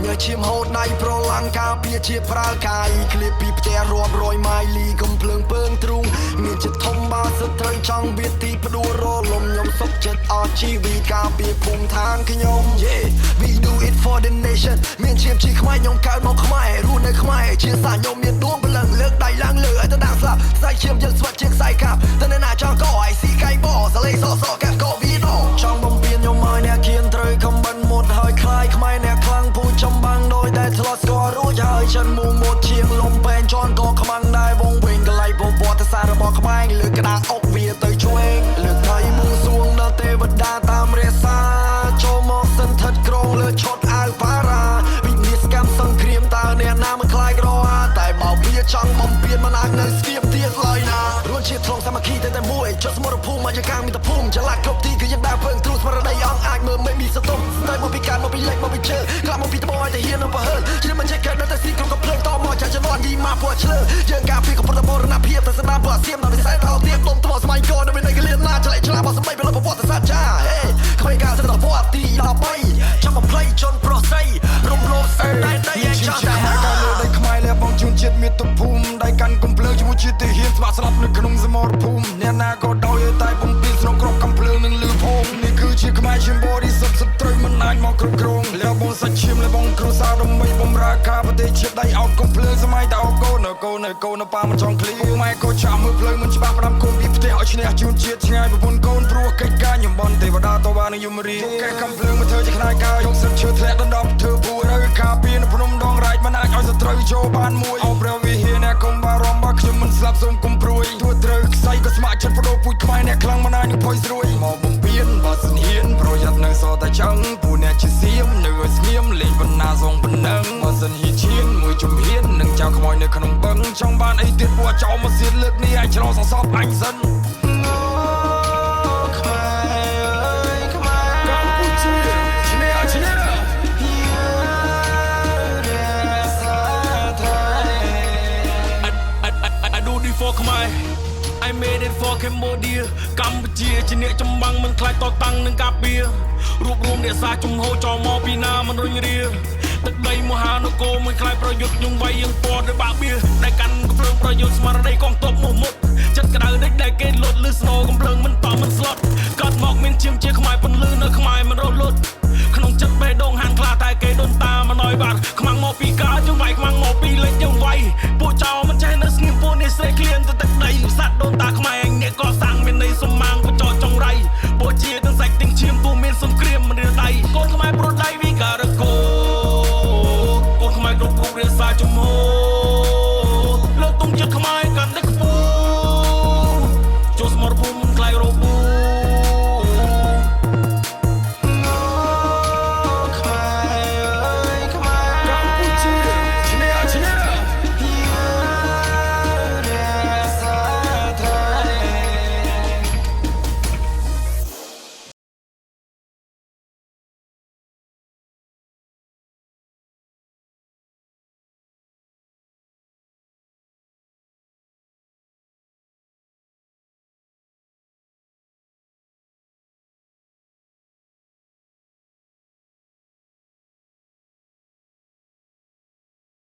ញើឈាមហូតដៃប្រឡាំងការពារជាប្រើកាយឃ្លាពីផ្ទះរាប់រយម៉ាយលីកំភ្លើងពើងទ្រូងមានចិត្តធំបើសិតត្រូវចង់វាទីផ្ដួលរលំខ្ញុំសុខចិត្តអស់ជីវិតការពារភូមិឋានខ្ញុំ Yeah we do it for the nation មានឈាមជាខ្មែរខ្ញុំកើតមកខ្មែររស់នៅខ្មែរជាសាខ្ញុំមានដួងព្រលឹងលើកដៃឡើងលើឲ្យទៅដាក់ស្លាប់ស្អែកឈាមយើងស្វាត់ជាខ្សែកាប់តែនៅណាចង់ក៏ឲ្យស៊ីកៃបសលេសសកាប់ក៏វាដចង់បំពេញខ្ញុំឲ្យអ្នកគៀនត្រូវខំបិនមុតហើយខ្លាយខ្មែរអ្នកខ្លាំងពូចំបាំងដោយតែធ្លាប់ស្គាល់រួចហើយចិនមូមុតជាងលំពេញជន់ក៏ខ្មាំងដែរវងវិញកលៃប្រវត្តិសាស្ត្ររបស់ខ្មែរលើកក្តារអុកវាទៅឆ្វេងលើកដៃមុងសួងដល់ទេវតាតាមរក្សាចូលមកសន្ធិដ្ឋក្រងលើឈុតអាវប៉ារ៉ាវិនិច្ឆ័យកម្មសង្គ្រាមតើអ្នកណាមិនខ្លាយក្រហាតែបើវាចង់បំពេញមិនអាចនៅស្គៀបទៀតឡើយណារួចជាធ្លងសាមគ្គីតែមួយចុះសមរភូមិមកយ៉ាងកាមានតែភូមិចល័តគ្រប់ទីគឺយើងដើរពើងទ្រូស្មារតីអង្គអាចមើលមិនមានសតុំតែមកពីការមកពីលេខមកពីជើក្លាប់មកពីត្បូងឲ្យតែហ៊ាននៅប្រហើជាមិនចេះកើតនៅតែស៊ីក្រុមកំភ្លើងតមកចាច់ចំនួនឌីម៉ាពួកឆ្លើយើងការពីកំពុតបរណភាពតែស្ដាប់ពួកសៀមដល់វិស័យដល់ទៀតទុំត្បូងស្មៃកោនៅមានឯកលៀនណាឆ្លៃឆ្លាបរបស់សម្បៃប្រវត្តិសាស្ត្រចាហេក្មេងការសិនដល់ពួកទី13ចាំមកផ្លៃជន់ប្រុសស្រីរំលោភស្ដីដៃឯងចង់តែការលើដៃខ្មែរលះបងជួនជាតិមាតុភូមិដៃកាន់កំភ្លើងជាមួយជាតិទីហ៊ានស្វាក់ស្លាប់នៅក្នុងសមរភូមិអ្នកណាក៏ដោយតែបំពេញស្រុកក្រុមកំភ្លើងនឹងលឺភូមិនេះគឺជាខ្មែរជាបរិសុទ្ធសត្រូវមិនអាចមកគ្រប់គ្រងលះបងសាច់ឈាមលះបងគ្រួសារដើម្បីបំរើការប្រទេសជាតិដៃអោតកំភ្លើងសម័យតអោកូននៅប៉ាមិនចង់ឃ្លីម៉ែក៏ចាំមើលភ្លើងមិនច្បាស់ផ្ដាំកូនពីផ្ទះឲ្យឈ្នះជួនជាតិឆ្ងាយប្រពន្ធកូនព្រោះកិច្ចការញបនទេវតាតវ៉ានឹងយមរីកែកំភ្លើងមកធ្វើជាខ្នាយកាយយកសិទ្ធឈើធ្លាក់ដណ្ដប់ធ្វើពូរើការពារនៅភ្នំដងរាជមិនអាចឲ្យសត្រូវចូលបានមួយអោព្រះវិហារអ្នកកុំបារម្ភបើខ្ញុំមិនស្លាប់សូមកុំព្រួយទួត្រូវខ្សែក៏ស្ម័គ្រចិត្តបដូរពូជខ្មែរអ្នកខ្លាំងមិនអាចនឹងភ័យស្រួយមកបំពេញបើសិនហ៊ានប្រយ័ត្ននៅសតែចឹងពូអ្នកជាសៀមនៅឲ្យស្ងៀមលេងបណ្ណាសងបណ្ដឹងបើសិនហ៊ានឈានមួយជំហាននឹងចៅខ្មោចនៅក្នុងបឹងចង់បានអីទៀតពូចោលមកសៀនលើកនេះឲ្យឆ្លងសសពអញសិនfor Khmer I made it for Cambodia កម្ពុជាជាអ្នកចម្បាំងមិនខ្លាចតតាំងនឹងការពាររួបរวมអ្នកសាជំហរចោលមកពីណាមិនរុញរាទឹកដីមហានគរមិនខ្លាចប្រយុទ្ធខ្ញុំវាយយើងពណ៌ដោយបាក់បៀដែលកាន់កំភ្លើងប្រយុទ្ធស្មារតីកងទ័ពមកមុតចិត្តក្តៅដេកដែលគេលត់លឺស្នូកំភ្លើងមិនតមិនស្លុតកាត់មកមានឈាមជាខ្មែរពន្លឺនៅខ្មែរមិនរត់លត់